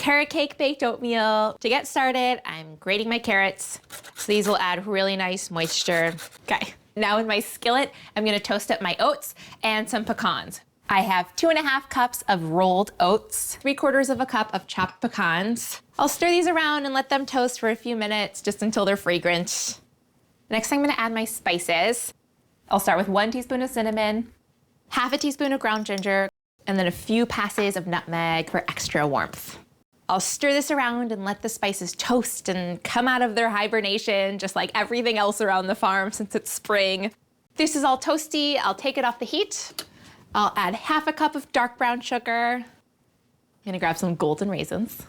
carrot cake baked oatmeal. To get started, I'm grating my carrots. So these will add really nice moisture. Okay, now in my skillet, I'm gonna toast up my oats and some pecans. I have 2½ cups of rolled oats, 3/4 of a cup of chopped pecans. I'll stir these around and let them toast for a few minutes, just until they're fragrant. Next, I'm gonna add my spices. I'll start with 1 teaspoon of cinnamon, 1/2 teaspoon of ground ginger, and then a few passes of nutmeg for extra warmth. I'll stir this around and let the spices toast and come out of their hibernation, just like everything else around the farm since it's spring. This is all toasty. I'll take it off the heat. I'll add 1/2 cup of dark brown sugar. I'm gonna grab some golden raisins.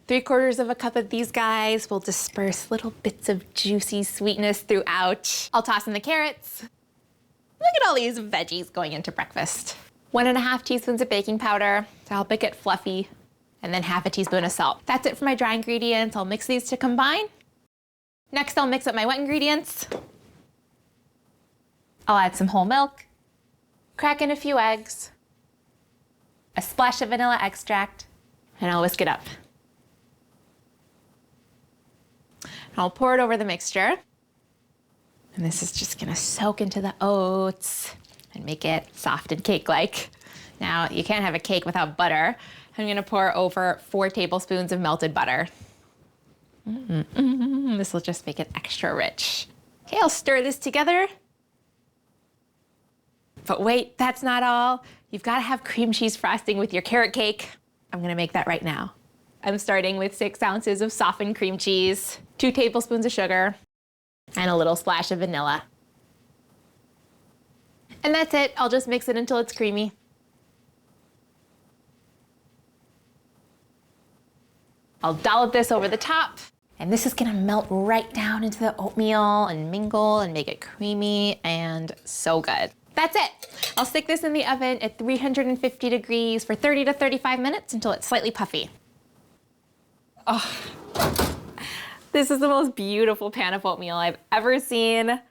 3/4 of a cup of these guys will disperse little bits of juicy sweetness throughout. I'll toss in the carrots. Look at all these veggies going into breakfast. 1½ teaspoons of baking powder to help it get fluffy, and then 1/2 teaspoon of salt. That's it for my dry ingredients. I'll mix these to combine. Next, I'll mix up my wet ingredients. I'll add some whole milk, crack in a few eggs, a splash of vanilla extract, and I'll whisk it up. I'll pour it over the mixture. And this is just gonna soak into the oats and make it soft and cake-like. Now, you can't have a cake without butter. I'm gonna pour over 4 tablespoons of melted butter. This will just make it extra rich. Okay, I'll stir this together. But wait, that's not all. You've gotta have cream cheese frosting with your carrot cake. I'm gonna make that right now. I'm starting with 6 ounces of softened cream cheese, 2 tablespoons of sugar, and a little splash of vanilla. And that's it. I'll just mix it until it's creamy. I'll dollop this over the top, and this is gonna melt right down into the oatmeal and mingle and make it creamy and so good. That's it. I'll stick this in the oven at 350 degrees for 30 to 35 minutes until it's slightly puffy. Oh, this is the most beautiful pan of oatmeal I've ever seen.